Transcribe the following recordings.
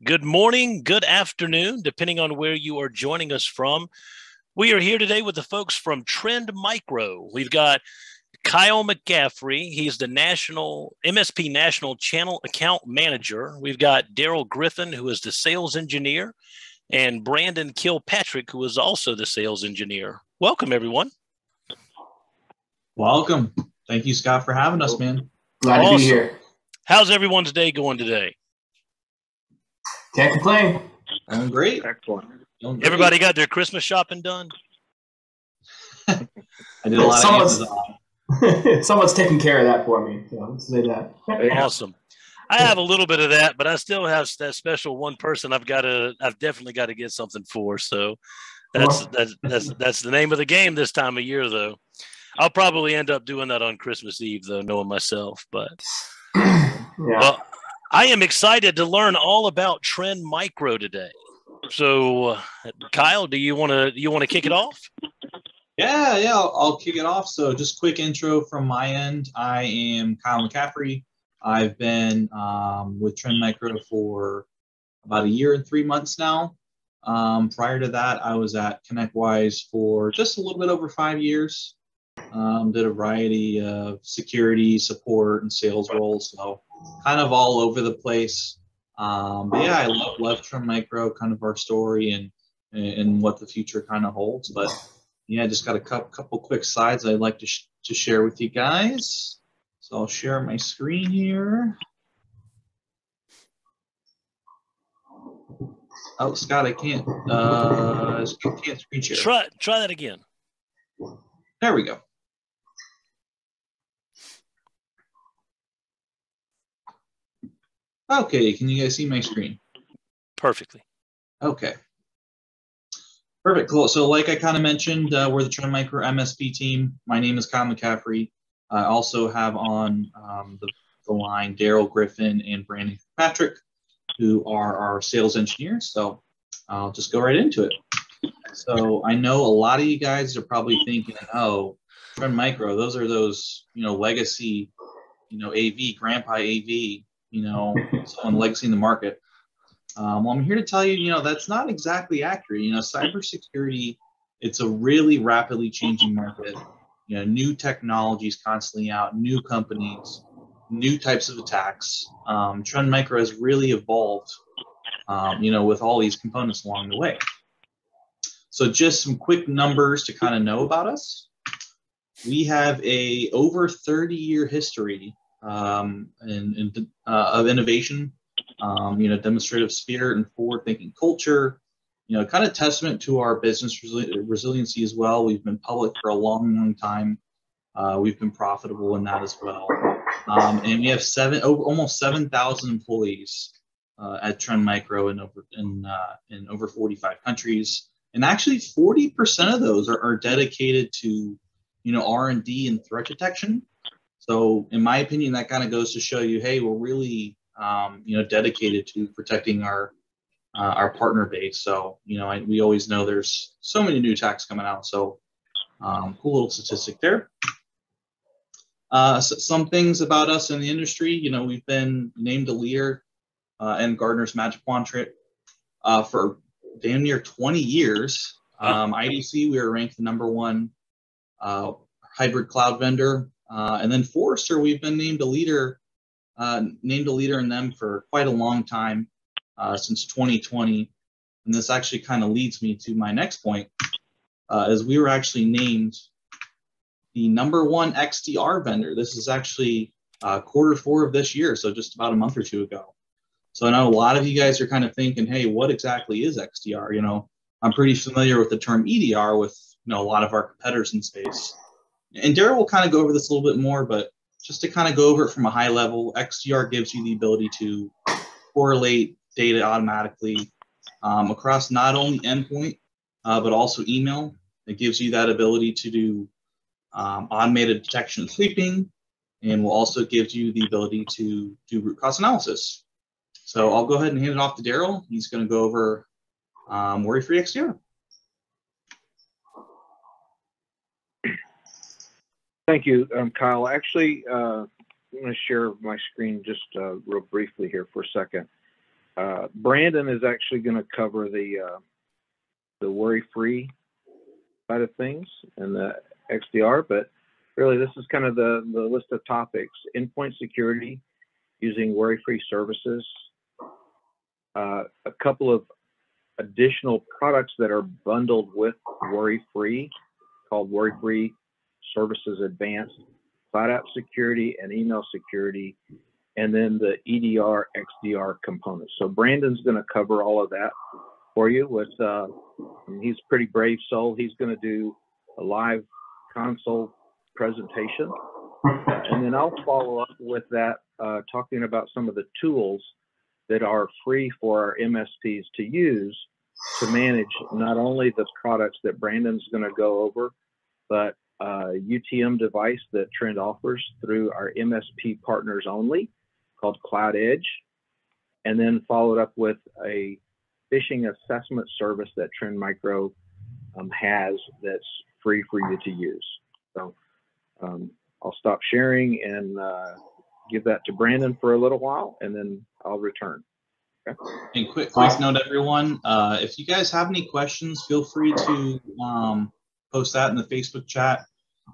Good morning, good afternoon, depending on where you are joining us from. We are here today with the folks from Trend Micro. We've got Kyle McCaffrey. He's the MSP National Channel Account Manager. We've got Daryl Griffin, who is the sales engineer, and Brandon Kirkpatrick, who is also the sales engineer. Welcome, everyone. Welcome. Thank you, Scott, for having us, man. Glad to be here. How's everyone's day going today? Can't complain. Doing great. Excellent. Everybody got their Christmas shopping done? I did a lot of Amazon. Someone's taking care of that for me. So let's say that. Awesome. I have a little bit of that, but I still have that special one person I've definitely got to get something for. So that's the name of the game this time of year, though. I'll probably end up doing that on Christmas Eve, though, knowing myself. But well, I am excited to learn all about Trend Micro today. So, Kyle, do you want to kick it off? Yeah, I'll kick it off. So, just quick intro from my end. I am Kyle McCaffrey. I've been with Trend Micro for about 1 year and 3 months now. Prior to that, I was at ConnectWise for just a little bit over 5 years. Did a variety of security, support, and sales roles, so kind of all over the place. But yeah, I love Trend Micro, kind of our story and what the future kind of holds. But yeah, I just got a couple quick slides I'd like to share with you guys. So I'll share my screen here. Oh, Scott, I can't screen share. Try that again. There we go. Okay, can you guys see my screen? Perfectly. Okay. Perfect, cool. So like I kind of mentioned, we're the Trend Micro MSP team. My name is Kyle McCaffrey. I also have on the line Daryl Griffin and Brandon Kirkpatrick, who are our sales engineers. So I'll just go right into it. So I know a lot of you guys are probably thinking, oh, Trend Micro, those are those, legacy, AV, grandpa AV, someone legacy in the market. Well, I'm here to tell you, that's not exactly accurate. Cybersecurity, it's a really rapidly changing market. New technologies constantly out, new companies, new types of attacks. Trend Micro has really evolved, with all these components along the way. So just some quick numbers to kind of know about us. We have a over 30-year history of innovation, demonstrative spirit and forward-thinking culture, kind of testament to our business resiliency as well. We've been public for a long time. We've been profitable in that as well. And we have almost 7,000 employees at Trend Micro in over 45 countries. And actually 40% of those are dedicated to, R&D and threat detection. So in my opinion, that kind of goes to show you, hey, we're really, dedicated to protecting our partner base. So, we always know there's so many new attacks coming out. So cool little statistic there. Some things about us in the industry, we've been named a leader in Gartner's Magic Quadrant for damn near 20 years. IDC, we were ranked the #1 hybrid cloud vendor. And then Forrester, we've been named a leader in them for quite a long time, since 2020. And this actually kind of leads me to my next point, as we were actually named the #1 XDR vendor. This is actually Q4 of this year, so just about a month or two ago. So I know a lot of you guys are kind of thinking, hey, what exactly is XDR? I'm pretty familiar with the term EDR with a lot of our competitors in space. And Daryl will kind of go over this a little bit more, but just to kind of go over it from a high level, XDR gives you the ability to correlate data automatically across not only endpoint, but also email. It gives you that ability to do automated detection and sweeping, and will also give you the ability to do root cause analysis. So I'll go ahead and hand it off to Daryl. He's going to go over worry-free XDR. Thank you, Kyle. Actually, I'm going to share my screen just real briefly here for a second. Brandon is actually going to cover the worry-free side of things and the XDR, but really this is kind of the list of topics: endpoint security using worry-free services, a couple of additional products that are bundled with worry-free called Worry-Free Services Advanced, Cloud App Security and Email Security, and then the EDR, XDR components. So Brandon's going to cover all of that for you. With he's a pretty brave soul. He's going to do a live console presentation, and then I'll follow up with that, talking about some of the tools that are free for our MSPs to use to manage not only the products that Brandon's going to go over, but UTM device that Trend offers through our MSP partners only, called Cloud Edge, and then followed up with a phishing assessment service that Trend Micro has that's free for you to use. So I'll stop sharing and give that to Brandon for a little while, and then I'll return. Okay. And quick note, everyone, if you guys have any questions, feel free to post that in the Facebook chat.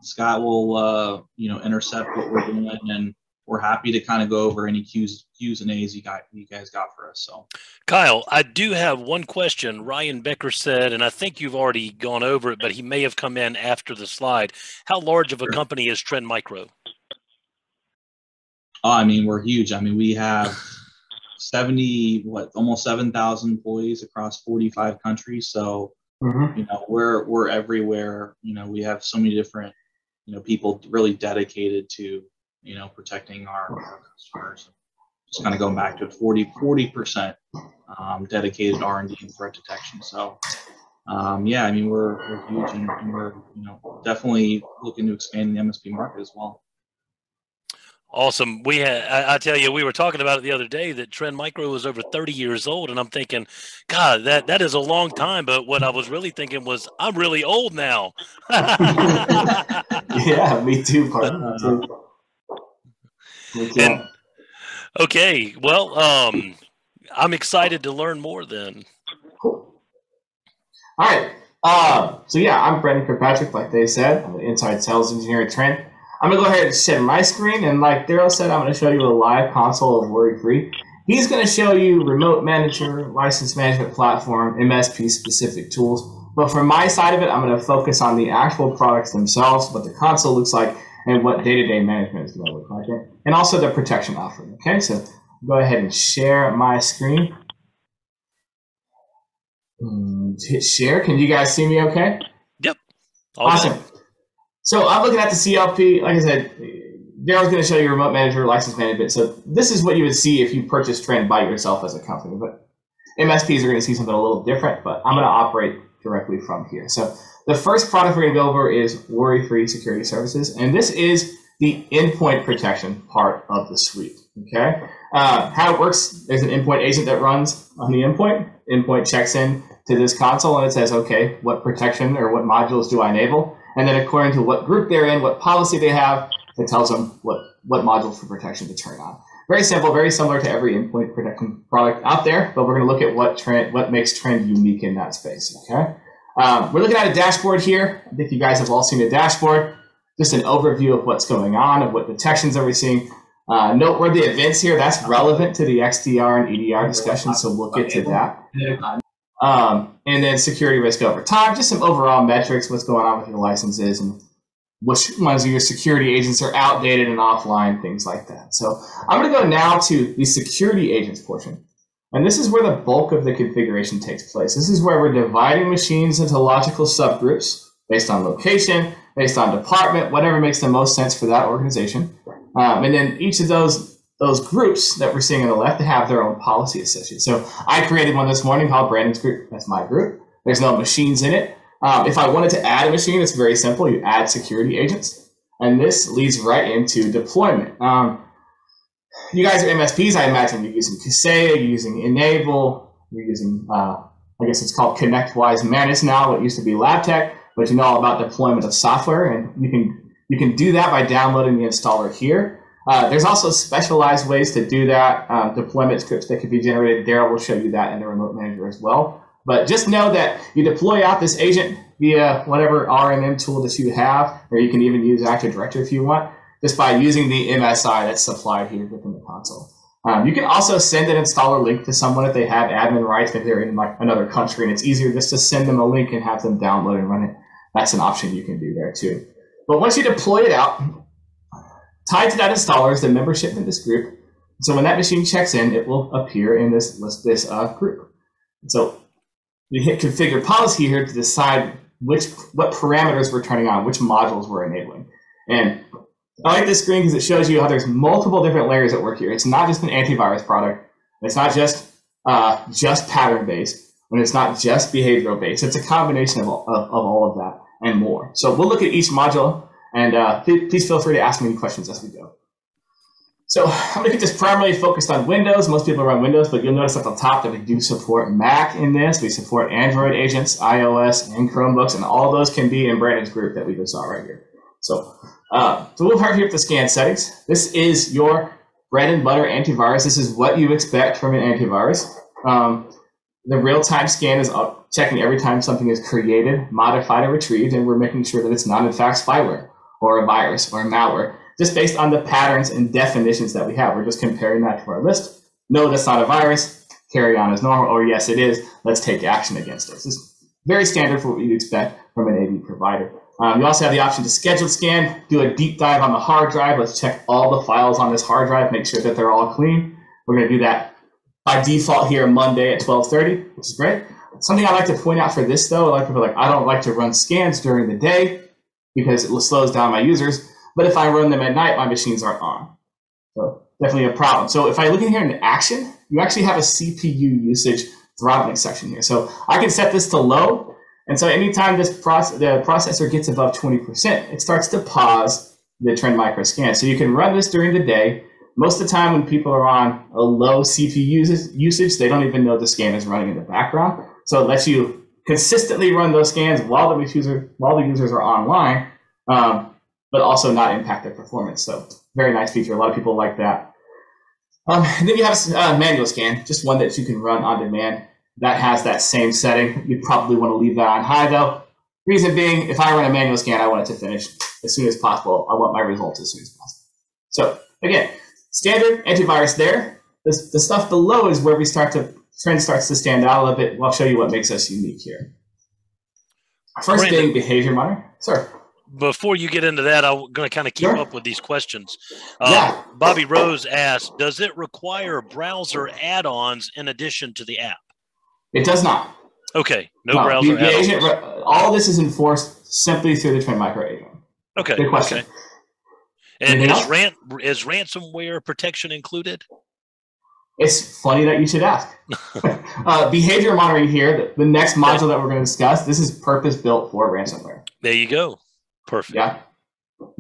Scott will, intercept what we're doing, and we're happy to kind of go over any Q's and A's you guys got for us. So, Kyle, I do have one question. Ryan Becker said, and I think you've already gone over it, but he may have come in after the slide. How large of a company is Trend Micro? Oh, I mean, we're huge. I mean, we have almost 7,000 employees across 45 countries. So, we're everywhere. We have so many different, people really dedicated to, protecting our customers. Just kind of going back to it, 40% dedicated R&D and threat detection. So, yeah, I mean, we're huge, and we're, definitely looking to expand the MSP market as well. Awesome. I tell you, we were talking about it the other day that Trend Micro was over 30 years old, and I'm thinking, God, that is a long time. But what I was really thinking was, I'm really old now. Yeah, me too, partner. Me too. And, okay, well, I'm excited to learn more then. Cool. All right. So yeah, I'm Brendan Kirkpatrick, like they said. I'm an inside sales engineer at Trend. I'm going to go ahead and share my screen, and like Daryl said, I'm going to show you a live console of worry-free. He's going to show you remote manager, license management platform, MSP-specific tools. But from my side of it, I'm going to focus on the actual products themselves, what the console looks like, and what day-to-day management is going to look like, and also the protection offering. Okay, so go ahead and share my screen. Hit share. Can you guys see me okay? Yep. Awesome. So I'm looking at the CLP. Like I said, Daryl's going to show you remote manager, license management. So this is what you would see if you purchase Trend by yourself as a company. But MSPs are going to see something a little different, but I'm going to operate directly from here. So the first product we're going to go over is worry-free security services. And this is the endpoint protection part of the suite. Okay. How it works, there's an endpoint agent that runs on the endpoint. Endpoint checks in to this console and it says, okay, what protection or what modules do I enable? And then according to what group they're in, what policy they have, it tells them what modules for protection to turn on. Very simple, very similar to every endpoint protection product out there, but we're going to look at what makes Trend unique in that space. Okay, we're looking at a dashboard here. I think you guys have all seen a dashboard. Just an overview of what's going on, of what detections are we seeing. Noteworthy events here, that's relevant to the XDR and EDR discussion, so we'll get to that. And then security risk over time, just some overall metrics, what's going on with your licenses and which ones of your security agents are outdated and offline, things like that. So I'm going to go now to the security agents portion. And this is where the bulk of the configuration takes place. This is where we're dividing machines into logical subgroups based on location, based on department, whatever makes the most sense for that organization. And then each of those groups that we're seeing on the left, they have their own policy associated. So I created one this morning called Brandon's group. That's my group. There's no machines in it. If I wanted to add a machine, it's very simple. You add security agents, and this leads right into deployment. You guys are MSPs. I imagine you're using Kaseya, you're using Enable, you're using, I guess it's called ConnectWise Manage now, what used to be LabTech, but you know all about deployment of software, and you can do that by downloading the installer here. There's also specialized ways to do that, deployment scripts that can be generated. Daryl will show you that in the remote manager as well. But just know that you deploy out this agent via whatever RMM tool that you have, or you can even use Active Directory if you want, just by using the MSI that's supplied here within the console. You can also send an installer link to someone if they have admin rights, if they're in like another country, and it's easier just to send them a link and have them download and run it. That's an option you can do there too. But once you deploy it out, tied to that installer is the membership in this group. So when that machine checks in, it will appear in this group. So we hit configure policy here to decide what parameters we're turning on, which modules we're enabling. And I like this screen because it shows you how there's multiple different layers at work here. It's not just an antivirus product. It's not just pattern-based, and it's not just behavioral-based. It's a combination of all of that and more. So we'll look at each module, and please feel free to ask me any questions as we go. So I'm going to get this primarily focused on Windows. Most people run Windows, but you'll notice at the top that we do support Mac in this. We support Android agents, iOS, and Chromebooks, and all those can be in Brandon's group that we just saw right here. So we'll start here with the scan settings. This is your bread and butter antivirus. This is what you expect from an antivirus. The real-time scan is checking every time something is created, modified, or retrieved, and we're making sure that it's not in fact spyware or a virus or a malware, just based on the patterns and definitions that we have. We're just comparing that to our list. No, that's not a virus. Carry on as normal. Or yes, it is. Let's take action against it. This is very standard for what you'd expect from an AV provider. You also have the option to schedule scan, do a deep dive on the hard drive. Let's check all the files on this hard drive, make sure that they're all clean. We're going to do that by default here Monday at 12:30, which is great. Something I like to point out for this, though, a lot of people are like, I don't like to run scans during the day because it slows down my users. But if I run them at night, my machines aren't on. So definitely a problem. So if I look in here in action, you actually have a CPU usage throttling section here. So I can set this to low. And so anytime the processor gets above 20%, it starts to pause the Trend Micro scan. So you can run this during the day. Most of the time when people are on a low CPU usage, they don't even know the scan is running in the background. So it lets you consistently run those scans while the users are online, but also not impact their performance. So very nice feature. A lot of people like that. And then you have a manual scan, just one that you can run on demand. That has that same setting. You probably want to leave that on high though. Reason being, if I run a manual scan, I want it to finish as soon as possible. I want my results as soon as possible. So again, standard antivirus there. The stuff below is where we trend starts to stand out a little bit. I'll show you what makes us unique here. First Brandon, being behavior monitoring. Sir. Before you get into that, I'm going to kind of keep up with these questions. Yeah. Bobby Rose asked, does it require browser add-ons in addition to the app? It does not. Okay, no browser add-ons. All this is enforced simply through the Trend Micro agent. Okay. Good question. Okay. And is ransomware protection included? It's funny that you should ask. Behavior monitoring here, the next module that we're going to discuss, this is purpose-built for ransomware. There you go. Perfect. Yeah.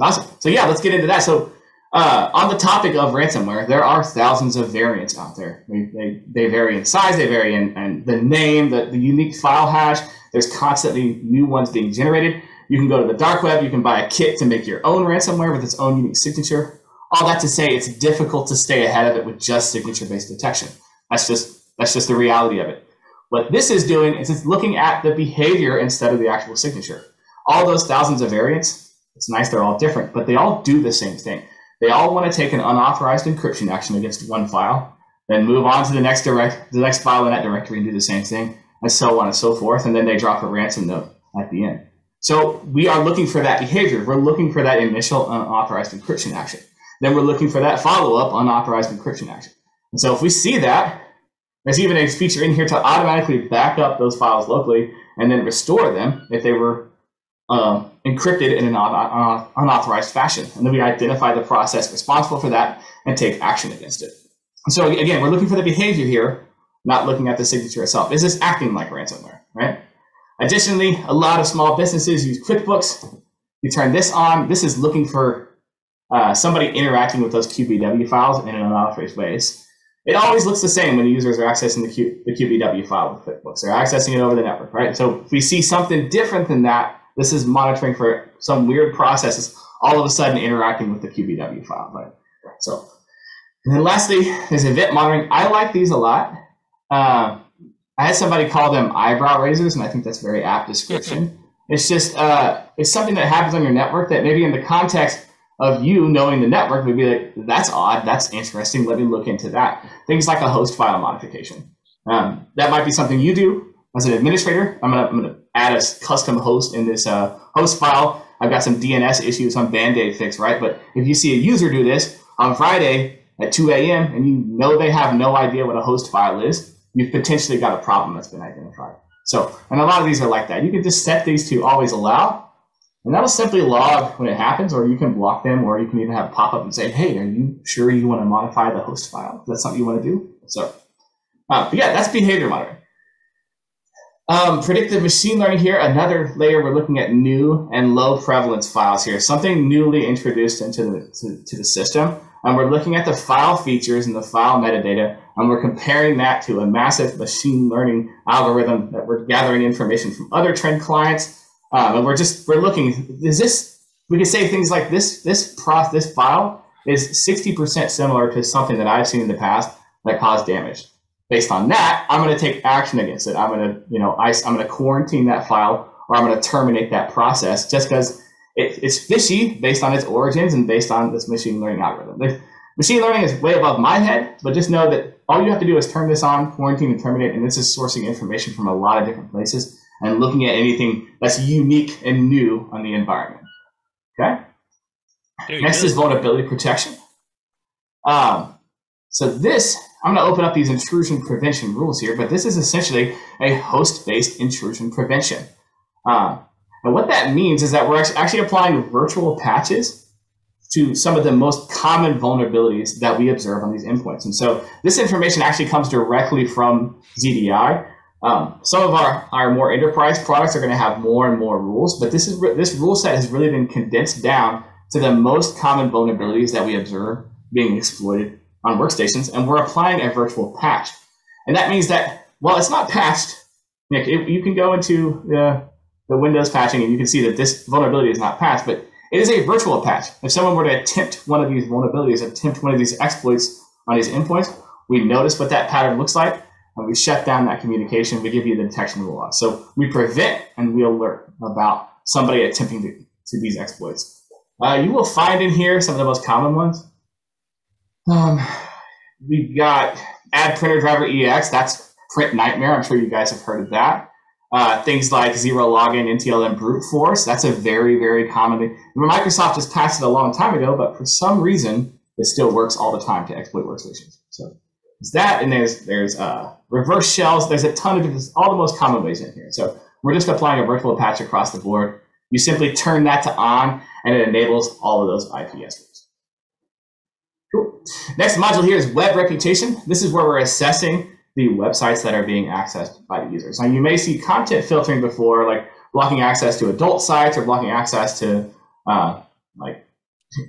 Awesome. So yeah, let's get into that. So on the topic of ransomware, there are thousands of variants out there. They vary in size, they vary in the name, the unique file hash. There's constantly new ones being generated. You can go to the dark web, you can buy a kit to make your own ransomware with its own unique signature. All that to say, it's difficult to stay ahead of it with just signature-based detection. That's just the reality of it. What this is doing is it's looking at the behavior instead of the actual signature. All those thousands of variants, it's nice they're all different, but they all do the same thing. They all want to take an unauthorized encryption action against one file, then move on to the next file in that directory and do the same thing, and so on and so forth, and then they drop a ransom note at the end. So we are looking for that behavior. We're looking for that initial unauthorized encryption action. Then we're looking for that follow-up unauthorized encryption action. And so if we see that, there's even a feature in here to automatically back up those files locally and then restore them if they were encrypted in an unauthorized fashion. And then we identify the process responsible for that and take action against it. And so again, we're looking for the behavior here, not looking at the signature itself. Is this acting like ransomware, right? Additionally, a lot of small businesses use QuickBooks. You turn this on. This is looking for somebody interacting with those QBW files in an unauthorized ways. It always looks the same when the users are accessing the QBW file with QuickBooks. They're accessing it over the network, right? So if we see something different than that, this is monitoring for some weird processes all of a sudden interacting with the QBW file. But So, and then lastly, there's event monitoring. I like these a lot. I had somebody call them eyebrow raisers, and I think that's a very apt description. It's just, it's something that happens on your network that maybe in the context of you knowing the network would be like, that's odd, that's interesting, let me look into that. Things like a host file modification. That might be something you do as an administrator. I'm gonna add a custom host in this host file. I've got some DNS issues on Band-Aid fix, right? But if you see a user do this on Friday at 2 a.m. and you know they have no idea what a host file is, you've potentially got a problem that's been identified. So, and a lot of these are like that. You can just set these to always allow, and that'll simply log when it happens, or you can block them, or you can even have a pop-up and say, hey, are you sure you want to modify the host file? Is that something you want to do? So, but yeah, that's behavior monitoring. Predictive machine learning here, another layer. We're looking at new and low prevalence files here, something newly introduced into the system. And we're looking at the file features and the file metadata, and we're comparing that to a massive machine learning algorithm that we're gathering information from other trend clients. And we're looking, we can say things like this file is 60% similar to something that I've seen in the past that caused damage. Based on that, I'm going to take action against it. I'm going to quarantine that file, or I'm going to terminate that process just because it's fishy based on its origins and based on this machine learning algorithm. Machine learning is way above my head, but just know that all you have to do is turn this on, quarantine, and terminate, and this is sourcing information from a lot of different places and looking at anything that's unique and new on the environment. Okay? Next is vulnerability protection. So this, I'm going to open up these intrusion prevention rules here, but this is essentially a host-based intrusion prevention. And what that means is that we're actually applying virtual patches to some of the most common vulnerabilities that we observe on these endpoints. And so this information actually comes directly from ZDI. Some of our more enterprise products are going to have more and more rules, but this rule set has really been condensed down to the most common vulnerabilities that we observe being exploited on workstations, and we're applying a virtual patch. And that means that while it's not patched, Nick, you can go into the Windows patching and you can see that this vulnerability is not patched, but it is a virtual patch. If someone were to attempt one of these vulnerabilities, attempt one of these exploits on these endpoints, we notice what that pattern looks like, and we shut down that communication. We give you the detection rule log. So we prevent and we alert about somebody attempting to do these exploits. You will find in here some of the most common ones. We've got add printer driver EX. That's print nightmare. I'm sure you guys have heard of that. Things like zero login, NTLM brute force. That's a very, very common thing. Microsoft just passed it a long time ago, but for some reason, it still works all the time to exploit workstations. So there's that, and there's reverse shells. There's a ton of different, all the most common ways in here. So we're just applying a virtual patch across the board. You simply turn that to on, and it enables all of those IPS rules. Cool. Next module here is web reputation. This is where we're assessing the websites that are being accessed by the users. Now, you may see content filtering before, like blocking access to adult sites or blocking access to like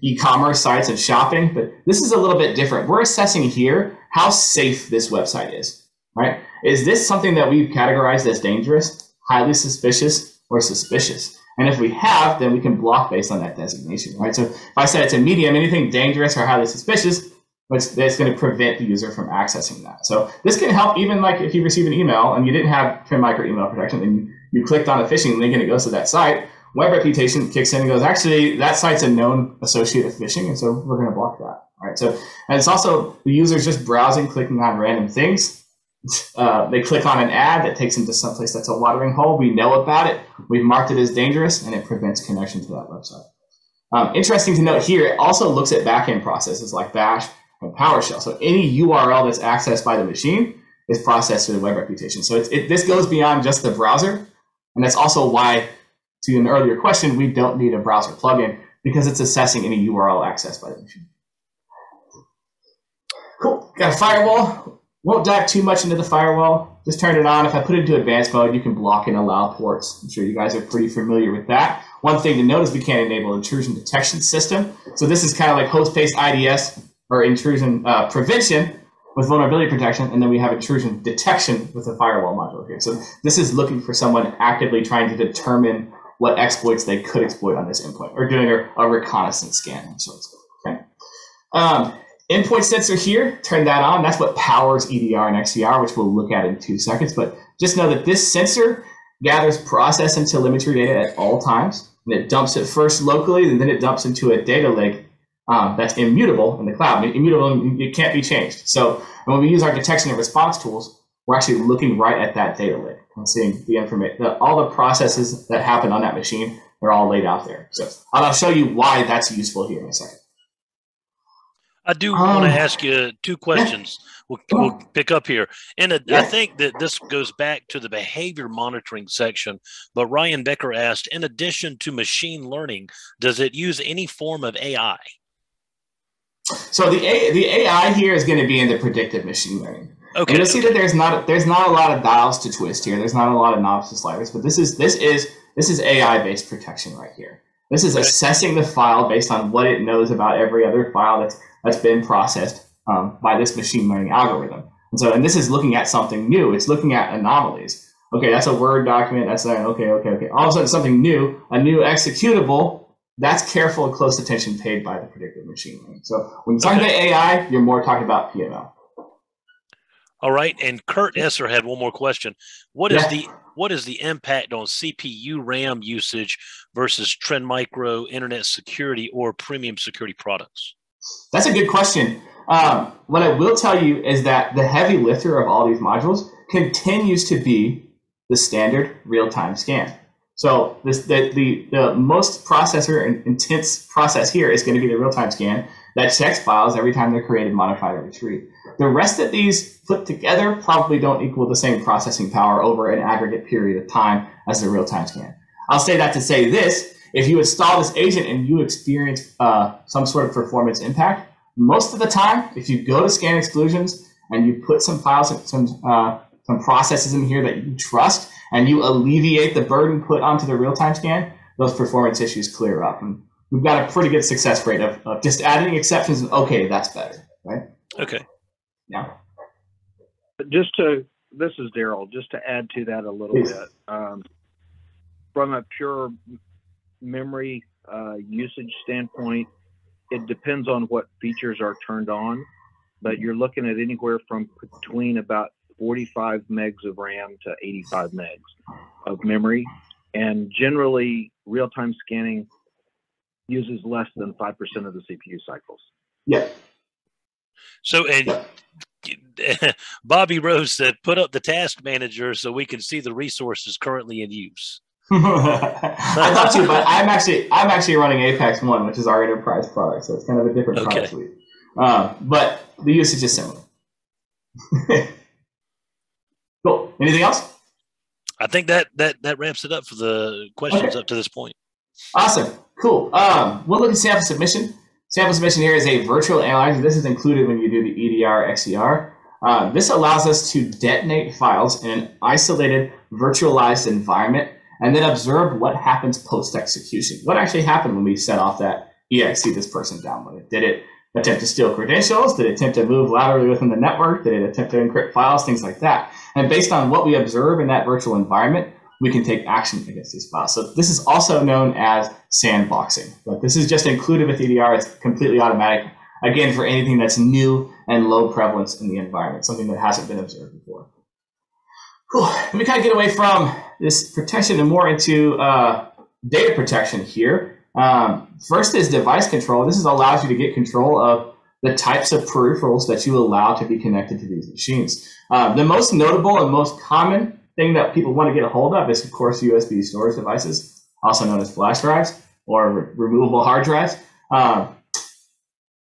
e-commerce sites and shopping, but this is a little bit different. We're assessing here how safe this website is, right? Is this something that we've categorized as dangerous, highly suspicious, or suspicious? And if we have, then we can block based on that designation, right? So if I said it's a medium, anything dangerous or highly suspicious, that's going to prevent the user from accessing that. So this can help even like if you receive an email and you didn't have Trend Micro email protection and you clicked on a phishing link and it goes to that site, web reputation kicks in and goes, actually, that site's a known associate of phishing, and so we're going to block that, right? So, and it's also the user's just browsing, clicking on random things. They click on an ad that takes them to someplace that's a watering hole. We know about it. We've marked it as dangerous, and it prevents connection to that website. Interesting to note here, it also looks at backend processes like Bash and PowerShell. So any URL that's accessed by the machine is processed through the web reputation. So this goes beyond just the browser, and that's also why, to an earlier question, we don't need a browser plugin because it's assessing any URL accessed by the machine. Cool. Got a firewall. Won't dive too much into the firewall. Just turn it on. If I put it into advanced mode, you can block and allow ports. I'm sure you guys are pretty familiar with that. One thing to note is we can't enable intrusion detection system. So this is kind of like host-based IDS or intrusion prevention with vulnerability protection, and then we have intrusion detection with the firewall module here. So this is looking for someone actively trying to determine what exploits they could exploit on this endpoint, or doing a reconnaissance scan of sorts. Okay. Endpoint sensor here, turn that on. That's what powers EDR and XDR, which we'll look at in 2 seconds. But just know that this sensor gathers process and telemetry data at all times. And it dumps it first locally, and then it dumps into a data lake that's immutable in the cloud. Immutable, it can't be changed. So when we use our detection and response tools, we're actually looking right at that data lake and seeing the information, all the processes that happen on that machine, they're all laid out there. So I'll show you why that's useful here in a second. I do want to ask you 2 questions. Yeah. We'll pick up here. And I think that this goes back to the behavior monitoring section, but Ryan Becker asked, in addition to machine learning, does it use any form of AI? So the AI here is going to be in the predictive machine learning. Okay. And you'll see that there's not a lot of dials to twist here. There's not a lot of knobs to sliders, but this is AI-based protection right here. This is assessing the file based on what it knows about every other file that's been processed by this machine learning algorithm. And this is looking at something new. It's looking at anomalies. Okay, that's a Word document. That's okay. All of a sudden, something new, a new executable. That's careful and close attention paid by the predictive machine learning. So when you're talking about AI, you're more talking about PML. All right, and Kurt Esser had one more question. What is the impact on CPU RAM usage versus Trend Micro Internet Security or premium security products? That's a good question. What I will tell you is that the heavy lifter of all these modules continues to be the standard real-time scan. So the most processor and intense process here is going to be the real-time scan that checks files every time they're created, modified, or retrieved. The rest of these put together probably don't equal the same processing power over an aggregate period of time as the real-time scan. I'll say that to say this: if you install this agent and you experience some sort of performance impact, most of the time, if you go to scan exclusions and you put some files, some processes in here that you trust, and you alleviate the burden put onto the real-time scan, those performance issues clear up. And we've got a pretty good success rate of just adding exceptions. And, okay, that's better, right? Okay. Yeah. This is Daryl. Just to add to that a little bit, from a pure memory usage standpoint, it depends on what features are turned on, but you're looking at anywhere from between about 45 megs of RAM to 85 megs of memory. And generally, real-time scanning uses less than 5% of the CPU cycles. Yeah. So, and Bobby Rose said, put up the task manager so we can see the resources currently in use. I thought you, but I'm actually running Apex 1, which is our enterprise product, so it's kind of a different product suite. But the usage is similar. Cool. Anything else? I think that wraps it up for the questions up to this point. Awesome. Cool. We'll look at sample submission. Sample submission here is a virtual analyzer. This is included when you do the EDR, XDR. This allows us to detonate files in an isolated, virtualized environment and then observe what happens post-execution. What actually happened when we set off that exe this person downloaded? Did it attempt to steal credentials? Did it attempt to move laterally within the network? Did it attempt to encrypt files? Things like that. And based on what we observe in that virtual environment, we can take action against these files. So this is also known as sandboxing. But this is just included with EDR. It's completely automatic, again, for anything that's new and low prevalence in the environment, something that hasn't been observed before. Cool. Let me kind of get away from this protection and more into data protection here. First is device control. This allows you to get control of the types of peripherals that you allow to be connected to these machines. The most notable and most common thing that people want to get a hold of is, of course, USB storage devices, also known as flash drives or removable hard drives.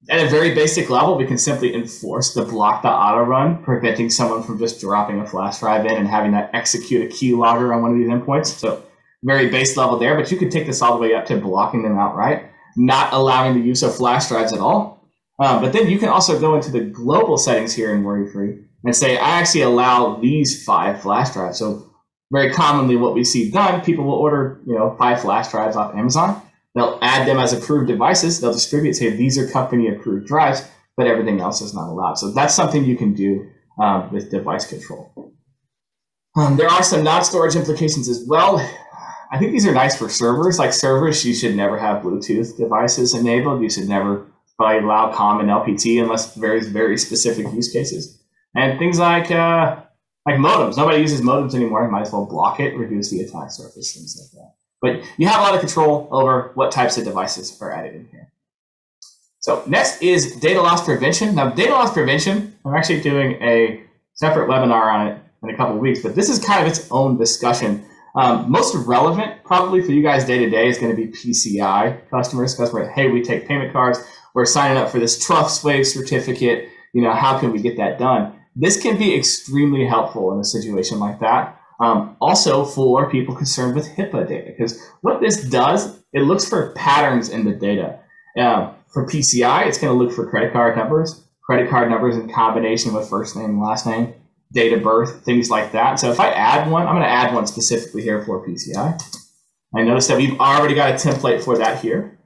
At a very basic level, we can simply enforce the block the auto run, preventing someone from just dropping a flash drive in and having that execute a keylogger on one of these endpoints. So very base level there, but you could take this all the way up to blocking them outright, not allowing the use of flash drives at all. But then you can also go into the global settings here in Worry-Free and say, I actually allow these 5 flash drives. So very commonly what we see done, people will order 5 flash drives off Amazon. They'll add them as approved devices. They'll distribute, say these are company approved drives, but everything else is not allowed. So that's something you can do with device control. There are some non-storage implications as well. I think these are nice for servers. Like servers, you should never have Bluetooth devices enabled. You should never probably allow COM and LPT unless very, very specific use cases. And things like modems. Nobody uses modems anymore. You might as well block it, reduce the attack surface, things like that. But you have a lot of control over what types of devices are added in here. So next is data loss prevention. Now, data loss prevention, I'm actually doing a separate webinar on it in a couple of weeks, but this is kind of its own discussion. Most relevant probably for you guys day to day is going to be PCI customers. Hey, we take payment cards. We're signing up for this Trustwave certificate. You know, how can we get that done? This can be extremely helpful in a situation like that. Also for people concerned with HIPAA data, because what this does, it looks for patterns in the data. For PCI, it's going to look for credit card numbers in combination with first name, last name, date of birth, things like that. So if I add one, I'm going to add one specifically here for PCI. I notice that we've already got a template for that here.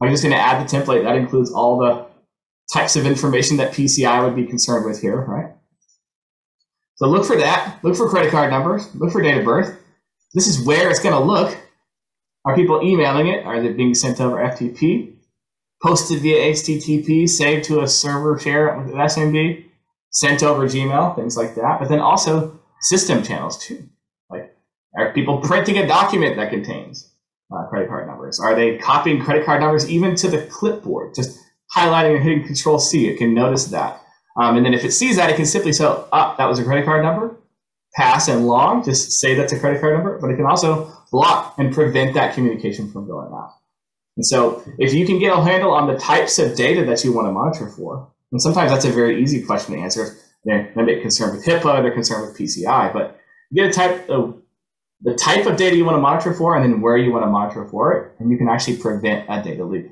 I'm just going to add the template. That includes all the types of information that PCI would be concerned with here, right? So look for that. Look for credit card numbers. Look for date of birth. This is where it's going to look. Are people emailing it? Are they being sent over FTP? Posted via HTTP, saved to a server share with SMB, sent over Gmail, things like that. But then also system channels too. Like, are people printing a document that contains credit card numbers? Are they copying credit card numbers even to the clipboard? Just highlighting and hitting Control-C, it can notice that. And then if it sees that, it can simply say, oh, that was a credit card number, pass and log, just say that's a credit card number, but it can also block and prevent that communication from going out. And so if you can get a handle on the types of data that you want to monitor for, and sometimes that's a very easy question to answer. They're concerned with HIPAA, they're concerned with PCI, but you get the type of data you want to monitor for and then where you want to monitor for it, and you can actually prevent a data leak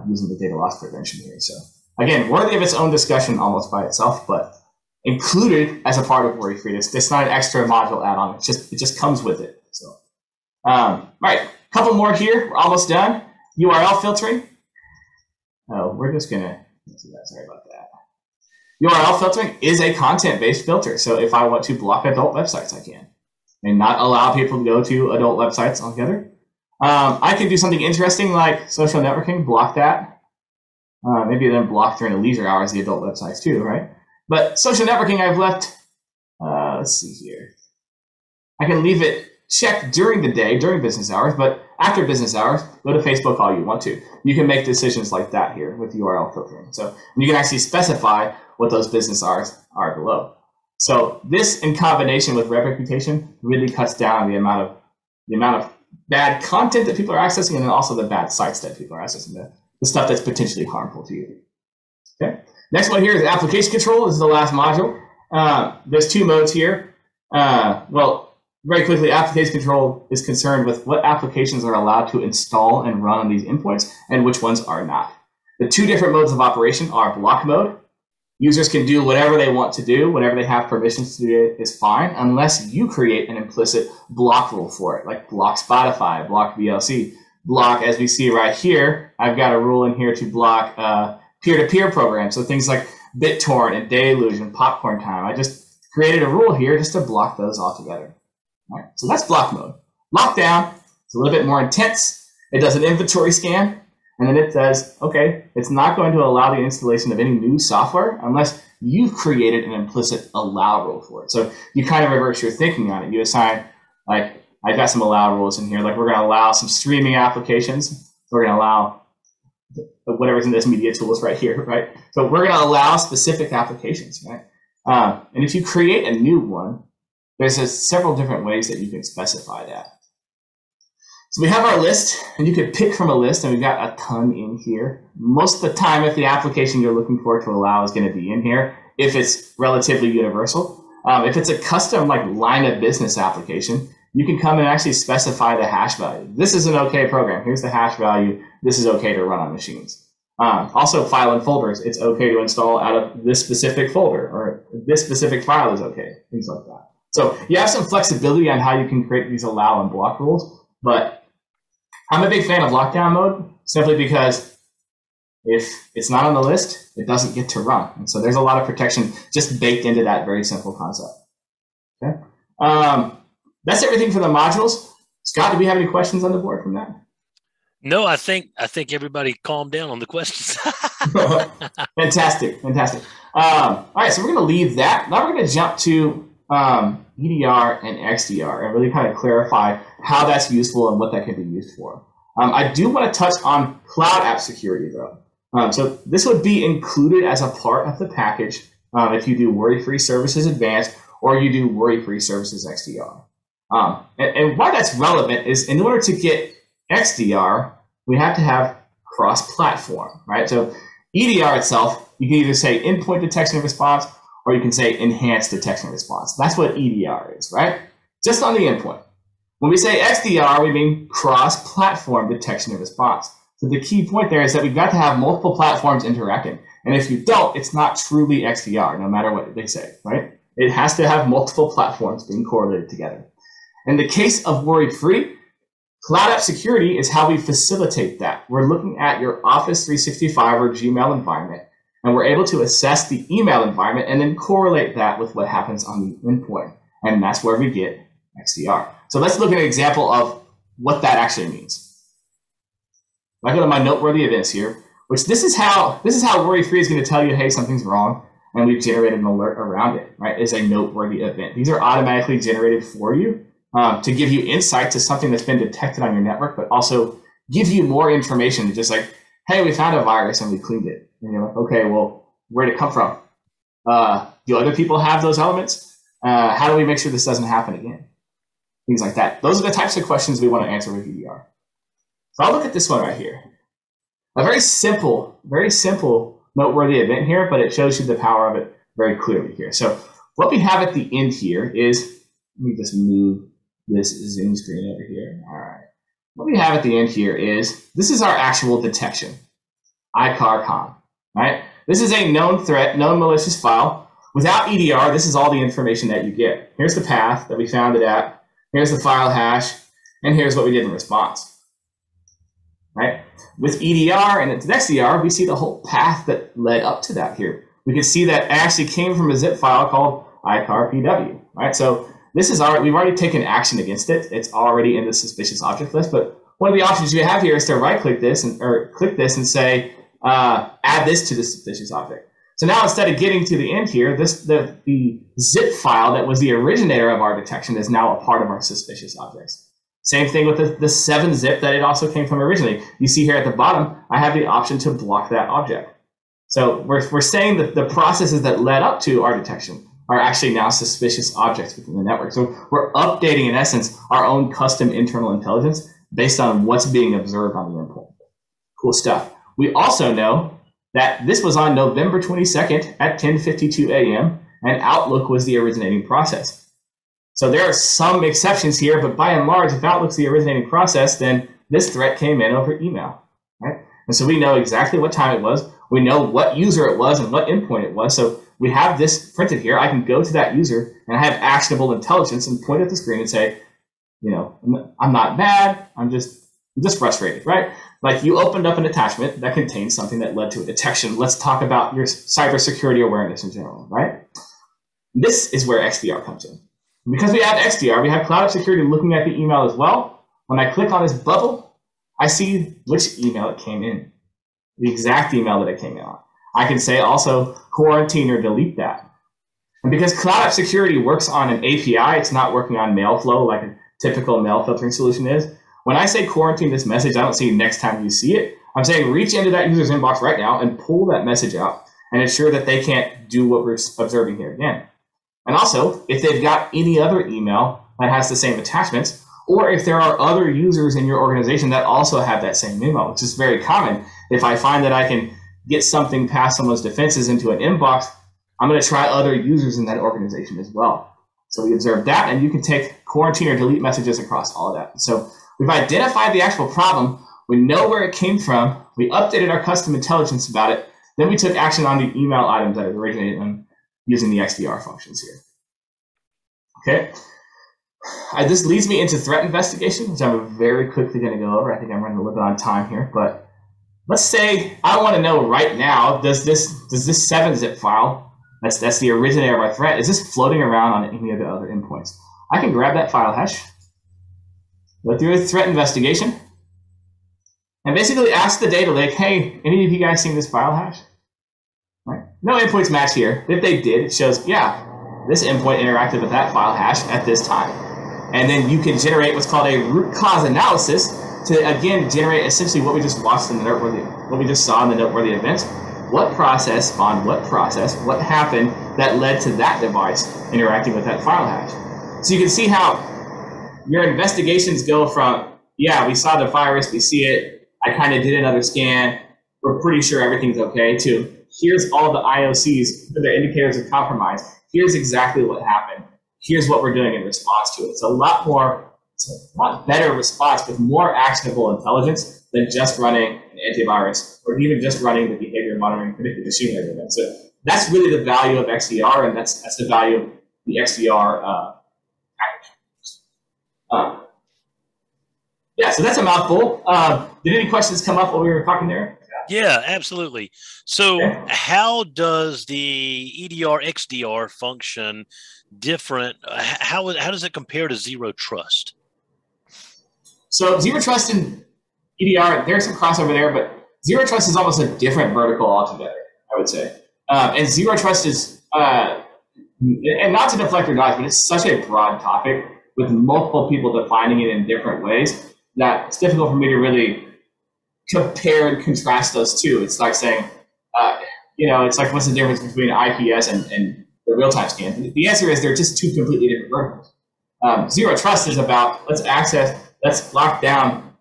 using the data loss prevention here. So again, worthy of its own discussion almost by itself, but included as a part of Worry-Free. It's not an extra module add-on. It just comes with it. So, all right, a couple more here. We're almost done. URL filtering. Oh, we're just gonna do that. Sorry about that. URL filtering is a content-based filter. So if I want to block adult websites, I can, and not allow people to go to adult websites altogether. I can do something interesting like social networking, block that. Maybe then block during the leisure hours the adult websites too, right? But social networking, I've left. Let's see here. I can leave it checked during the day, during business hours, but after business hours, go to Facebook all you want to. You can make decisions like that here with URL filtering. So you can actually specify what those business hours are below. So this, in combination with web reputation, really cuts down the amount of bad content that people are accessing, and then also the bad sites that people are accessing, the stuff that's potentially harmful to you. Okay. Next one here is application control. This is the last module. There's two modes here. Well, very quickly, application control is concerned with what applications are allowed to install and run on these endpoints and which ones are not. The two different modes of operation are block mode. Users can do whatever they want to do, whatever they have permissions to do is fine, unless you create an implicit block rule for it, like block Spotify, block VLC, block, as we see right here, I've got a rule in here to block peer-to-peer programs. So things like BitTorrent and Deluge and Popcorn Time. I just created a rule here just to block those altogether. All right, so that's block mode. Lockdown, it's a little bit more intense. It does an inventory scan, and then it says, okay, it's not going to allow the installation of any new software unless you've created an implicit allow rule for it. So you kind of reverse your thinking on it. You assign, like, I've got some allow rules in here. Like, we're going to allow some streaming applications. We're going to allow whatever's in this media tools right here, right? So we're going to allow specific applications, right? And if you create a new one, there's several different ways that you can specify that. So we have our list, and you could pick from a list, and we've got a ton in here. Most of the time, if the application you're looking for to allow is going to be in here, if it's relatively universal. If it's a custom like line of business application, you can come and actually specify the hash value. This is an okay program. Here's the hash value. This is okay to run on machines. Also, file and folders. It's okay to install out of this specific folder, or this specific file is okay, things like that. So you have some flexibility on how you can create these allow and block rules, but I'm a big fan of lockdown mode simply because if it's not on the list, it doesn't get to run. And so there's a lot of protection just baked into that very simple concept. Okay. That's everything for the modules. Scott, do we have any questions on the board from that? No, I think everybody calmed down on the questions. Fantastic. All right, so we're going to leave that. Now we're going to jump to EDR and XDR and really kind of clarify how that's useful and what that can be used for. I do want to touch on cloud app security, though. So this would be included as a part of the package if you do Worry-Free Services Advanced or you do Worry-Free Services XDR. And why that's relevant is in order to get XDR, we have to have cross-platform, right? So EDR itself, you can either say endpoint detection and response, or you can say enhanced detection and response. That's what EDR is, right? Just on the endpoint. When we say XDR, we mean cross-platform detection and response. So the key point there is that we've got to have multiple platforms interacting. And if you don't, it's not truly XDR, no matter what they say, right? It has to have multiple platforms being correlated together. In the case of Worry-Free, Cloud App Security is how we facilitate that. We're looking at your Office 365 or Gmail environment, and we're able to assess the email environment and then correlate that with what happens on the endpoint. And that's where we get XDR. So let's look at an example of what that actually means. I go to my noteworthy events here, which this is how Worry-Free is going to tell you, hey, something's wrong, and we've generated an alert around it, right? Is a noteworthy event. These are automatically generated for you to give you insight to something that's been detected on your network, but also give you more information, just like, hey, we found a virus and we cleaned it. And you're like, okay, well, where'd it come from? Do other people have those elements? How do we make sure this doesn't happen again? Things like that. Those are the types of questions we want to answer with EDR. So I'll look at this one right here. A very simple noteworthy event here, but it shows you the power of it very clearly here. So what we have at the end here is, let me just move this Zoom screen over here. All right. What we have at the end here is, this is our actual detection, ICAR-COM, right? This is a known threat, known malicious file. Without EDR, this is all the information that you get. Here's the path that we found it at. Here's the file hash, and here's what we did in response, right? With EDR and it's XDR, we see the whole path that led up to that here. We can see that it actually came from a zip file called ICAR-PW, right? So this is we've already taken action against it. It's already in the suspicious object list, but one of the options you have here is to right-click this or click this and say, add this to the suspicious object. So now instead of getting to the end here, the zip file that was the originator of our detection is now a part of our suspicious objects. Same thing with the 7-zip that it also came from originally. You see here at the bottom, I have the option to block that object. So we're saying that the processes that led up to our detection are actually now suspicious objects within the network. So we're updating, in essence, our own custom internal intelligence based on what's being observed on the endpoint. Cool stuff. We also know that this was on November 22nd at 10:52 a.m., and Outlook was the originating process. So there are some exceptions here, but by and large, if Outlook's the originating process, then this threat came in over email, right? And so we know exactly what time it was. We know what user it was and what endpoint it was. So we have this printed here. I can go to that user and I have actionable intelligence and point at the screen and say, you know, I'm not mad. I'm just frustrated, right? Like you opened up an attachment that contains something that led to a detection. Let's talk about your cybersecurity awareness in general, right? This is where XDR comes in. Because we have XDR, we have Cloud App Security looking at the email as well. When I click on this bubble, I see which email it came in, the exact email that it came in on. I can say also quarantine or delete that. And because Cloud App Security works on an API, it's not working on mail flow like a typical mail filtering solution is. When I say quarantine this message, I don't see next time you see it. I'm saying reach into that user's inbox right now and pull that message out and ensure that they can't do what we're observing here again. And also, if they've got any other email that has the same attachments, or if there are other users in your organization that also have that same email, which is very common. If I find that I can get something past someone's defenses into an inbox, I'm going to try other users in that organization as well. So we observe that, and you can take quarantine or delete messages across all of that. So we've identified the actual problem. We know where it came from. We updated our custom intelligence about it. Then we took action on the email items that originated them using the XDR functions here. Okay. This leads me into threat investigation, which I'm very quickly going to go over. I think I'm running a little bit on time here, but let's say I want to know right now, does this 7-zip file, that's the originator of our threat, is this floating around on any of the other endpoints? I can grab that file hash, go through a threat investigation, and basically ask the data lake, hey, any of you guys seen this file hash? Right? No endpoints match here. If they did, it shows, yeah, this endpoint interacted with that file hash at this time. And then you can generate what's called a root cause analysis to, again, generate essentially what we just watched in the noteworthy, what we just saw in the noteworthy events. What process spawned what process? What happened that led to that device interacting with that file hash? So you can see how your investigations go from, yeah, we saw the virus, we see it, I kind of did another scan, we're pretty sure everything's okay, to here's all the IOCs, the indicators of compromise, here's exactly what happened, here's what we're doing in response to it. It's a lot better response with more actionable intelligence than just running an antivirus or even just running the behavior monitoring predictive machine learning event. So that's really the value of XDR, and that's the value of the XDR package. Yeah, so that's a mouthful. Did any questions come up while we were talking there? Yeah, absolutely. So Okay. how does the EDR XDR function different? How does it compare to Zero Trust? So Zero Trust and EDR, there's some crossover there, but Zero Trust is almost a different vertical altogether, I would say. And Zero Trust is, and not to deflect or dodge, but it's such a broad topic with multiple people defining it in different ways that it's difficult for me to really compare and contrast those two. It's like saying, it's like, what's the difference between IPS and the real-time scan? The answer is they're just two completely different verticals. Zero Trust is about, let's lock down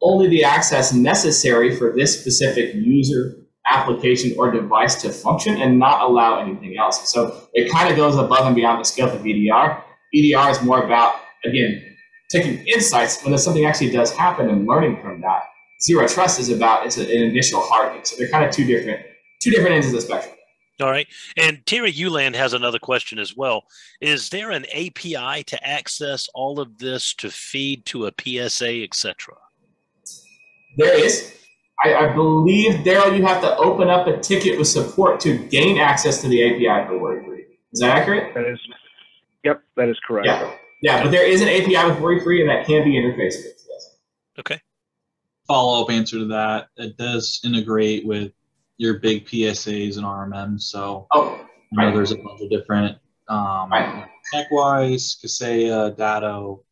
only the access necessary for this specific user, application, or device to function and not allow anything else. So it kind of goes above and beyond the scope of EDR. EDR is more about, again, taking insights when something actually does happen and learning from that. Zero Trust is about, it's an initial hardening. So they're kind of two different ends of the spectrum. All right. And Terry Uland has another question as well. Is there an API to access all of this to feed to a PSA, etc.? There is. I believe, Daryl, you have to open up a ticket with support to gain access to the API for worry-free. Is that accurate? Yep, that is correct. Yeah, but there is an API with worry-free, and that can be interfaced with. Yes. Okay. Follow-up answer to that. It does integrate with your big PSAs and RMMs. So there's a bunch of different TechWise, Kaseya, Datto,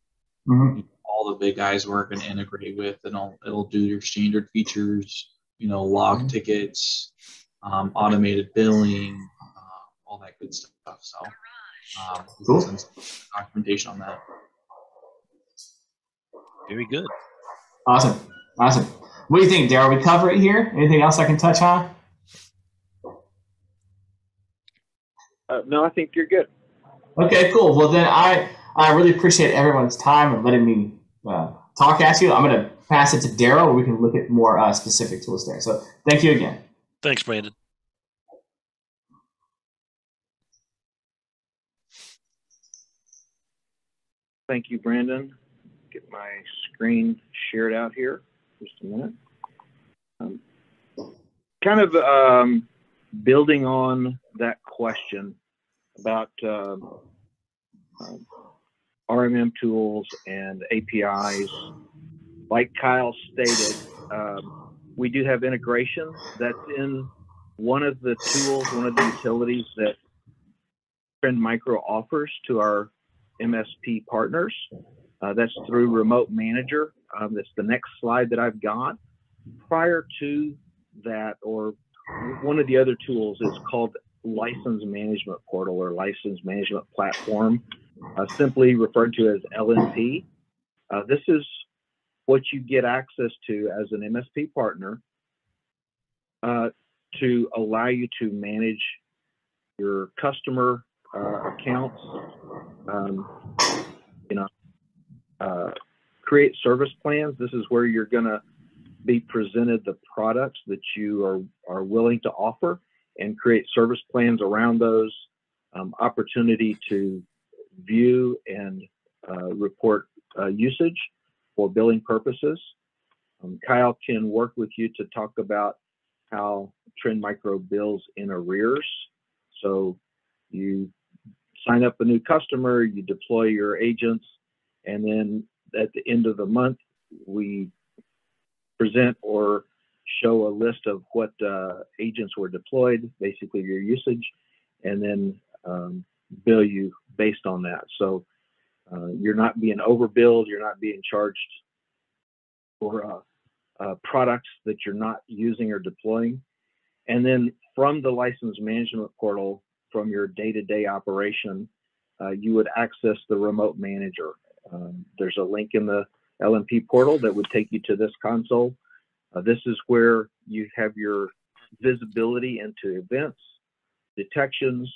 all the big guys we're going to integrate with, and it'll do your standard features, log tickets, automated billing, all that good stuff. So cool. Some documentation on that. Very good. Awesome. What do you think, Daryl? We cover it here? Anything else I can touch on? No, I think you're good. Okay, cool. Well, then I really appreciate everyone's time and letting me talk at you. I'm going to pass it to Daryl, where we can look at more specific tools there. So thank you again. Thanks, Brandon. Thank you, Brandon. Get my screen shared out here. Just a minute. Building on that question about RMM tools and APIs, like Kyle stated, we do have integration that's in one of the tools, one of the utilities that Trend Micro offers to our MSP partners. That's through Remote Manager. That's the next slide that I've got. Prior to that, or one of the other tools is called License Management Portal or License Management Platform, simply referred to as LNP. This is what you get access to as an MSP partner to allow you to manage your customer accounts, create service plans. This is where you're going to be presented the products that you are willing to offer, and create service plans around those, opportunity to view and report usage for billing purposes. Kyle can work with you to talk about how Trend Micro bills in arrears. So you sign up a new customer, you deploy your agents, and then at the end of the month, we present or show a list of what agents were deployed, basically your usage, and then bill you based on that. So you're not being overbilled, you're not being charged for products that you're not using or deploying. And then from the license management portal, from your day-to-day operation, you would access the remote manager. There's a link in the LMP portal that would take you to this console. This is where you have your visibility into events, detections,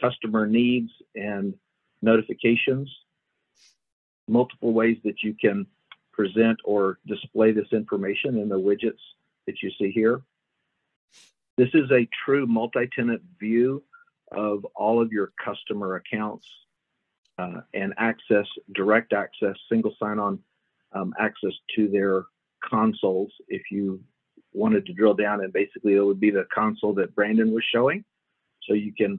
customer needs, and notifications. Multiple ways that you can present or display this information in the widgets that you see here. This is a true multi-tenant view of all of your customer accounts and access, direct access, single sign-on access to their consoles. If you wanted to drill down, and basically it would be the console that Brandon was showing. So you can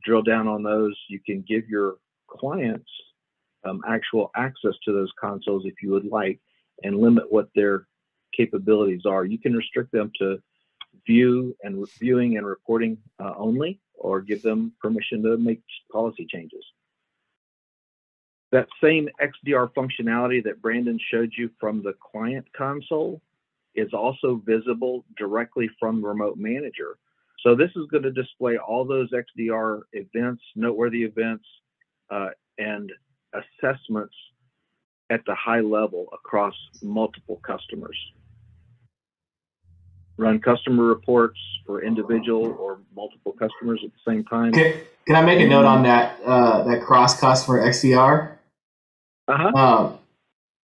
drill down on those. You can give your clients actual access to those consoles if you would like, and limit what their capabilities are. You can restrict them to viewing and reporting only, or give them permission to make policy changes. That same XDR functionality that Brandon showed you from the client console is also visible directly from Remote Manager. So this is going to display all those XDR events, noteworthy events, and assessments at the high level across multiple customers. Run customer reports for individual or multiple customers at the same time. Can I make a note on that that cross-customer XDR?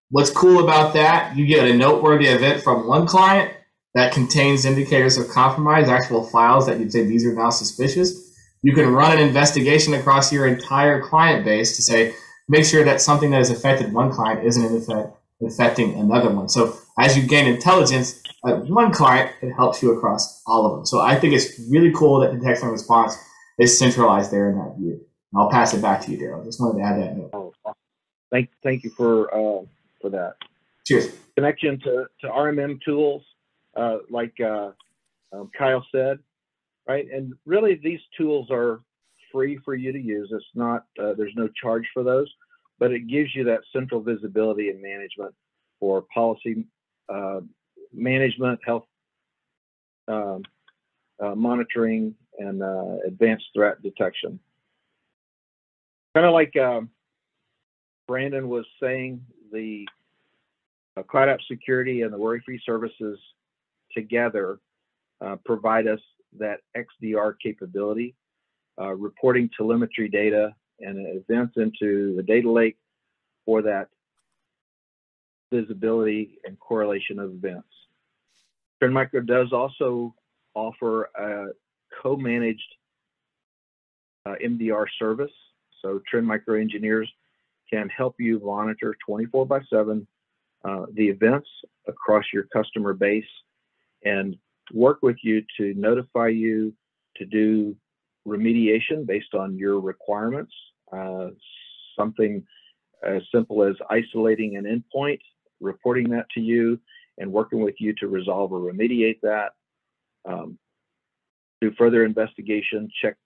What's cool about that, you get a noteworthy event from one client that contains indicators of compromise, actual files that you'd say these are now suspicious. You can run an investigation across your entire client base to say, make sure that something that has affected one client isn't in effect affecting another one. So as you gain intelligence at one client, it helps you across all of them. So I think it's really cool that detection and response is centralized there in that view. And I'll pass it back to you, Daryl. Just wanted to add that note. Oh, thank you for that. Cheers. Connection to Rmm Tools, like Kyle said, right? And really, these tools are free for you to use. It's not, there's no charge for those, but it gives you that central visibility and management for policy management, health monitoring, and advanced threat detection. Kind of like Brandon was saying, the Cloud App Security and the Worry-Free services together provide us that XDR capability, reporting telemetry data and events into the data lake for that visibility and correlation of events. Trend Micro does also offer a co-managed MDR service. So Trend Micro engineers can help you monitor 24/7 the events across your customer base and work with you to notify you to do remediation based on your requirements. Something as simple as isolating an endpoint, reporting that to you, and working with you to resolve or remediate that. Do further investigation, check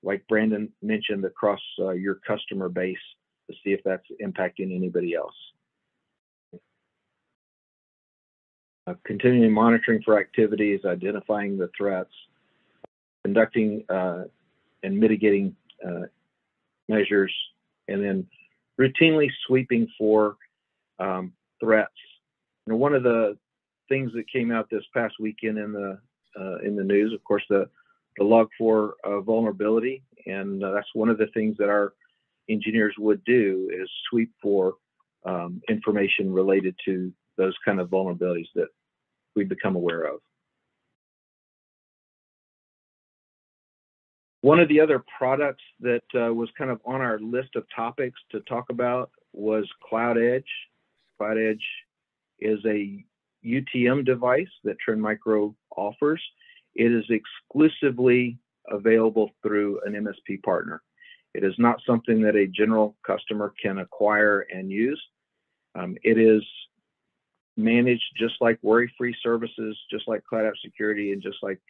like Brandon mentioned, across your customer base to see if that's impacting anybody else. Continuing monitoring for activities, identifying the threats, conducting and mitigating measures, and then routinely sweeping for threats. You know, one of the things that came out this past weekend in the news, of course, the Log4 vulnerability, and that's one of the things that our engineers would do is sweep for information related to those kind of vulnerabilities that we become aware of. One of the other products that was kind of on our list of topics to talk about was Cloud Edge. Cloud Edge is a UTM device that Trend Micro offers. It is exclusively available through an MSP partner. It is not something that a general customer can acquire and use. It is managed just like worry-free services, just like Cloud App Security, and just like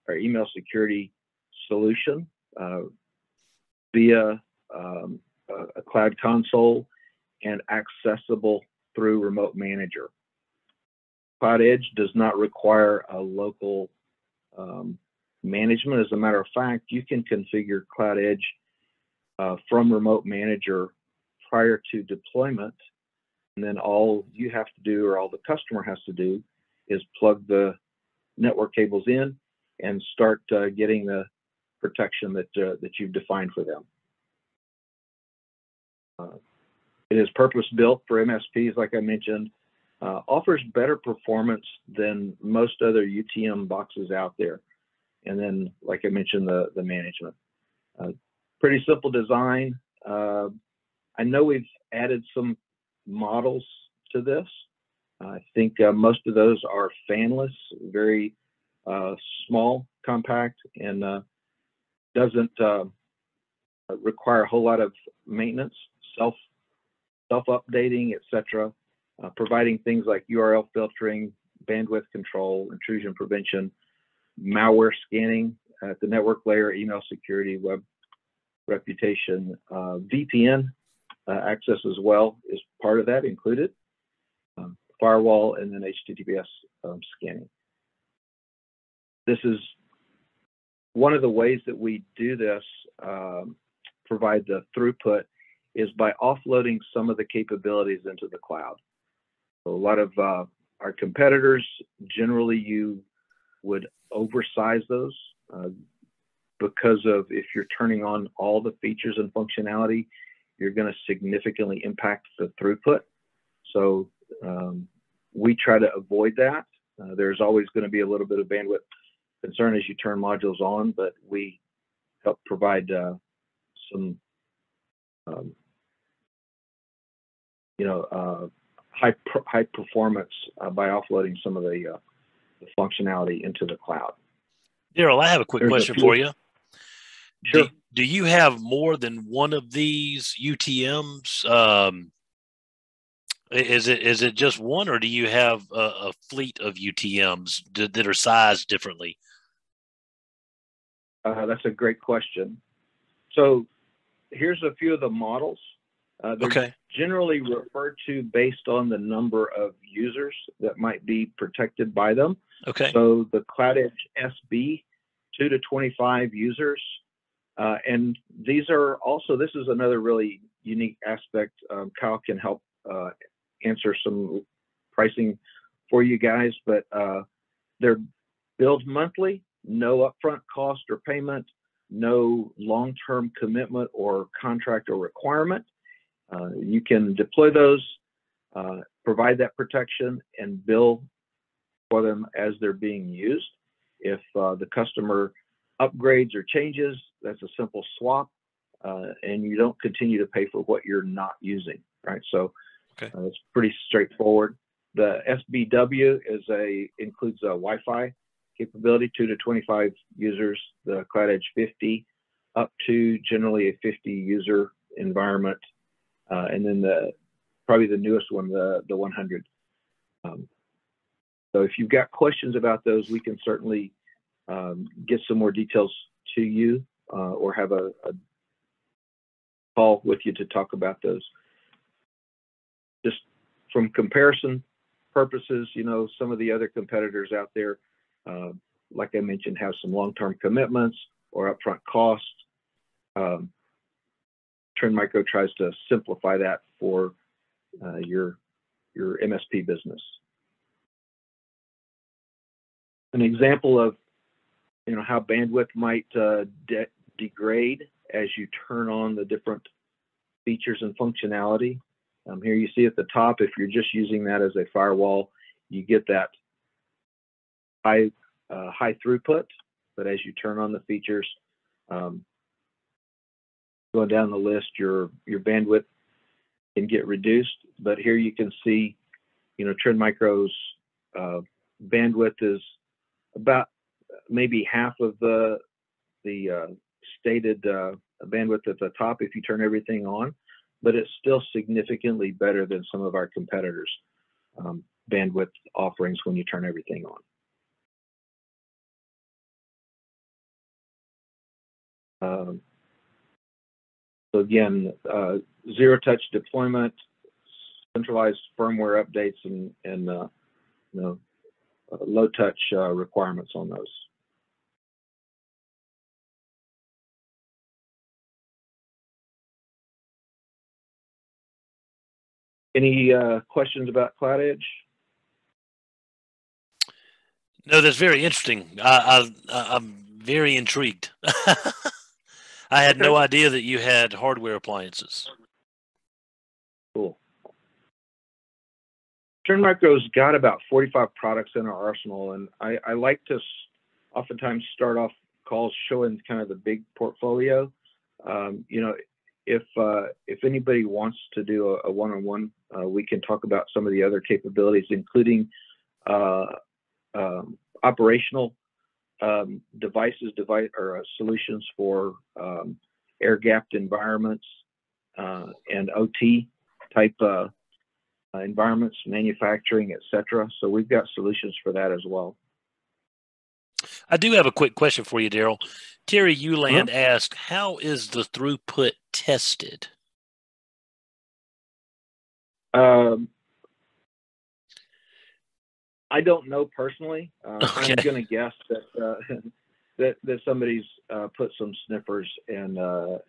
our email security solution via a cloud console and accessible through Remote Manager. Cloud Edge does not require a local management. As a matter of fact, you can configure Cloud Edge from Remote Manager prior to deployment, and then all you have to do, or all the customer has to do, is plug the network cables in and start getting the protection that you've defined for them. It is purpose-built for MSPs, like I mentioned, offers better performance than most other UTM boxes out there. And then, like I mentioned, the management. Pretty simple design. I know we've added some models to this. I think most of those are fanless, very small, compact, and doesn't require a whole lot of maintenance, self-updating, etc. Providing things like URL filtering, bandwidth control, intrusion prevention, malware scanning at the network layer, email security, web reputation, VPN access as well is part of that included, firewall, and then HTTPS scanning. This is one of the ways that we do this, provide the throughput, is by offloading some of the capabilities into the cloud. So a lot of our competitors, generally you would oversize those because of, if you're turning on all the features and functionality, you're going to significantly impact the throughput. So we try to avoid that. There's always going to be a little bit of bandwidth concern as you turn modules on, but we help provide some high performance by offloading some of the functionality into the cloud. Daryl, I have a quick question for you. Sure. Do you have more than one of these UTMs? Is it just one, or do you have a fleet of UTMs that are sized differently? That's a great question. So here's a few of the models. They're generally referred to based on the number of users that might be protected by them. Okay. So the Cloud Edge SB, 2 to 25 users. And these are also, this is another really unique aspect. Kyle can help answer some pricing for you guys, but they're billed monthly, no upfront cost or payment, no long-term commitment or contract or requirement. You can deploy those, provide that protection, and bill for them as they're being used. If the customer upgrades or changes, that's a simple swap, and you don't continue to pay for what you're not using, right? So it's pretty straightforward. The SBW includes a Wi-Fi capability, 2 to 25 users. The Cloud Edge 50 up to generally a 50 user environment, and then probably the newest one, the 100. So if you've got questions about those, we can certainly get some more details to you, or have a call with you to talk about those. Just from comparison purposes, some of the other competitors out there, like I mentioned, have some long-term commitments or upfront costs. Trend Micro tries to simplify that for your MSP business. An example of how bandwidth might degrade as you turn on the different features and functionality. Here you see at the top, if you're just using that as a firewall, you get that high throughput, but as you turn on the features, going down the list, your bandwidth can get reduced. But here you can see, Trend Micro's bandwidth is about maybe half of the stated bandwidth at the top if you turn everything on, but it's still significantly better than some of our competitors. bandwidth offerings when you turn everything on. So again, zero-touch deployment, centralized firmware updates, and low-touch requirements on those. Any questions about Cloud Edge? No, that's very interesting. I'm very intrigued. I had no idea that you had hardware appliances. Cool. Trend Micro's got about 45 products in our arsenal, and I like to oftentimes start off calls showing kind of the big portfolio. You know, if anybody wants to do a one-on-one, we can talk about some of the other capabilities, including operational solutions for air-gapped environments and OT type environments, manufacturing, etc. So we've got solutions for that as well. I do have a quick question for you, Daryl. Terry Uland asked, how is the throughput tested? I don't know personally. Okay. I'm going to guess that that somebody's put some sniffers and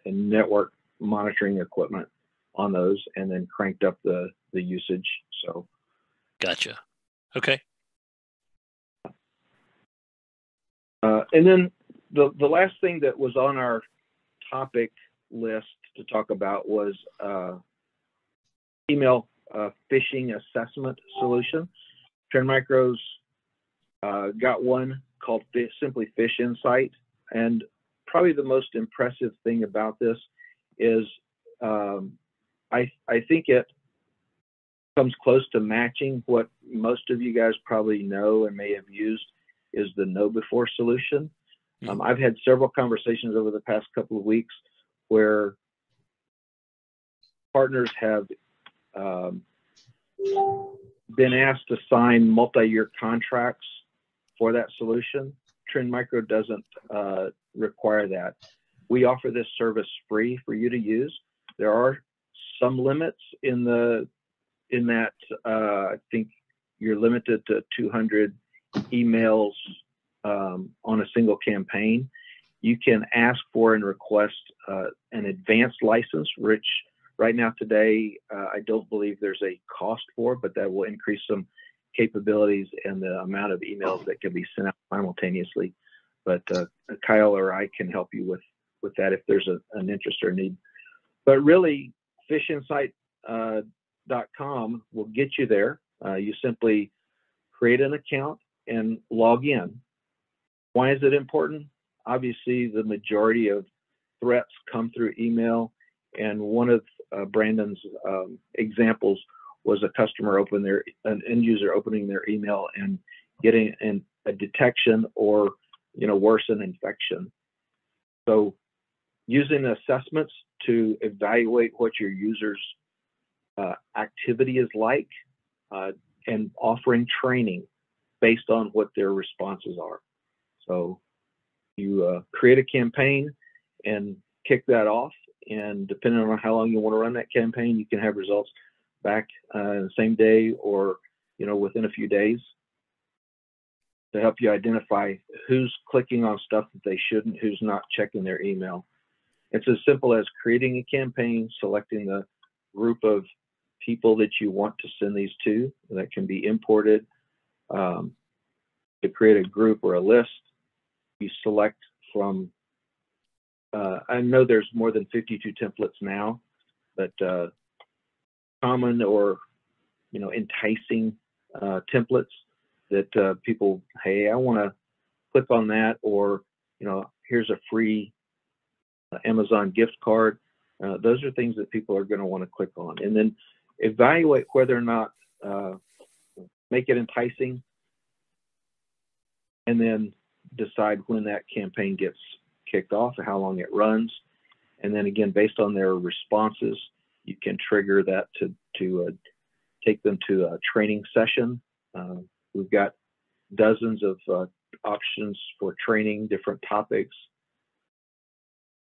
network monitoring equipment on those, and then cranked up the usage. So, gotcha. Okay. And then the last thing that was on our topic list to talk about was email phishing assessment solution. Trend Micro's got one called simply Phish Insight, and probably the most impressive thing about this is I think it comes close to matching what most of you guys probably know and may have used is the Know Before solution. I've had several conversations over the past couple of weeks where partners have been asked to sign multi-year contracts for that solution. Trend Micro doesn't require that. We offer this service free for you to use. There are some limits in that. I think you're limited to 200 emails on a single campaign. You can ask for and request an advanced license, which right now today I don't believe there's a cost for, but that will increase some capabilities and the amount of emails that can be sent out simultaneously. But Kyle or I can help you with that if there's an interest or need. But really, phishinsight.com will get you there. You simply create an account and log in. Why is it important? Obviously, the majority of threats come through email, and one of Brandon's examples was a customer an end user opening their email and getting a detection or, worse, an infection. So using assessments to evaluate what your user's activity is like and offering training based on what their responses are. So you create a campaign and kick that off, and depending on how long you want to run that campaign, you can have results back the same day or within a few days to help you identify who's clicking on stuff that they shouldn't, who's not checking their email. It's as simple as creating a campaign, selecting the group of people that you want to send these to that can be imported. To create a group or a list, you select from, I know there's more than 52 templates now, but common or enticing templates that people, hey, I want to click on that, or here's a free Amazon gift card. Those are things that people are going to want to click on, and then evaluate whether or not make it enticing, and then decide when that campaign gets kicked off and how long it runs. And then again, based on their responses, you can trigger that to take them to a training session. We've got dozens of options for training, different topics,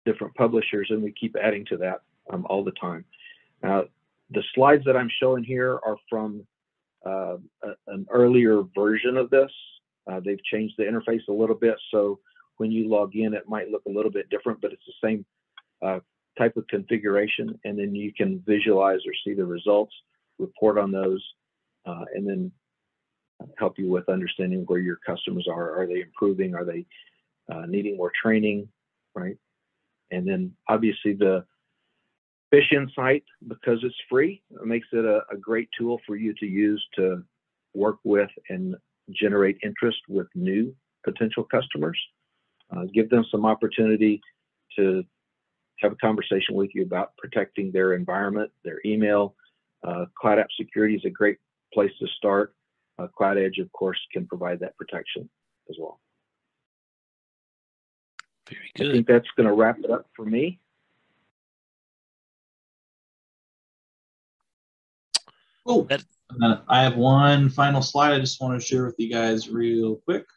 different publishers, and we keep adding to that all the time. The slides that I'm showing here are from an earlier version of this. They've changed the interface a little bit, so when you log in, it might look a little bit different, but it's the same type of configuration, and then you can visualize or see the results, report on those, and then help you with understanding where your customers are. Are they improving? Are they needing more training, right? And then obviously the Phish Insight, because it's free, it makes it a great tool for you to use to work with and generate interest with new potential customers. Give them some opportunity to have a conversation with you about protecting their environment, their email. Cloud App Security is a great place to start. Cloud Edge, of course, can provide that protection as well. Very good. I think that's going to wrap it up for me. Oh, I have one final slide I just want to share with you guys real quick.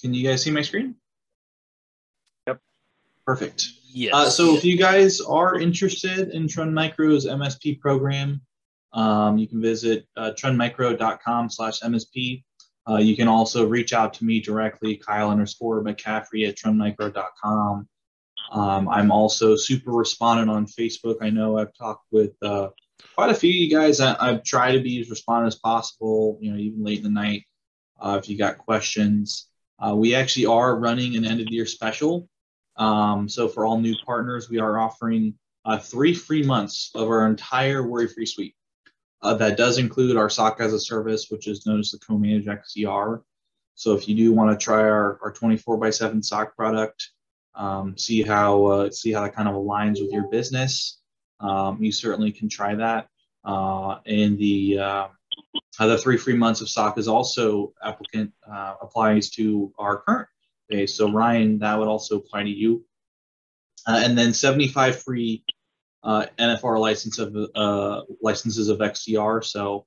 Can you guys see my screen? Yep. Perfect. Yes. So if you guys are interested in Trend Micro's MSP program, you can visit trendmicro.com/MSP. You can also reach out to me directly, Kyle_McCaffrey@trendmicro.com. I'm also super respondent on Facebook. I know I've talked with quite a few of you guys. I've tried to be as respondent as possible, even late in the night if you got questions. We actually are running an end of the year special. So for all new partners, we are offering 3 free months of our entire worry-free suite. That does include our SOC as a service, which is known as the co-managed XDR. So if you do want to try our 24/7 SOC product, see how that kind of aligns with your business, you certainly can try that. And the 3 free months of SOC is also applies to our current base. So Ryan, that would also apply to you. And then 75 free NFR licenses of XDR. So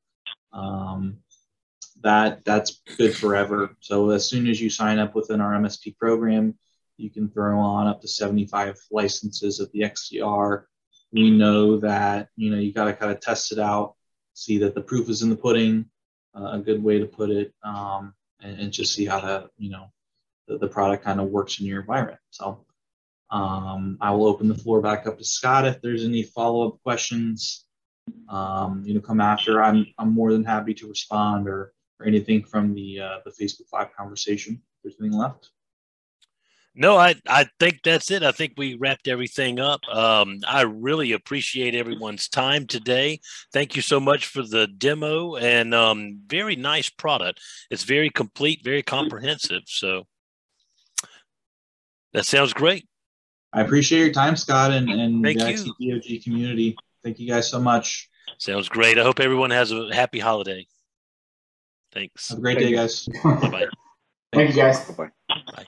that's good forever. So as soon as you sign up within our MSP program, you can throw on up to 75 licenses of the XDR. We know that you got to kind of test it out, see that the proof is in the pudding, a good way to put it, and just see how that the product kind of works in your environment. So I will open the floor back up to Scott if there's any follow-up questions. Come after. I'm more than happy to respond or anything from the Facebook Live conversation. If there's anything left. No, I think that's it. I think we wrapped everything up. I really appreciate everyone's time today. Thank you so much for the demo and very nice product. It's very complete, very comprehensive. So that sounds great. I appreciate your time, Scott, and Thank the you. ITBOG community. Thank you guys so much. Sounds great. I hope everyone has a happy holiday. Thanks. Have a great day, guys. Bye-bye. Thank you, guys. Bye-bye. Bye.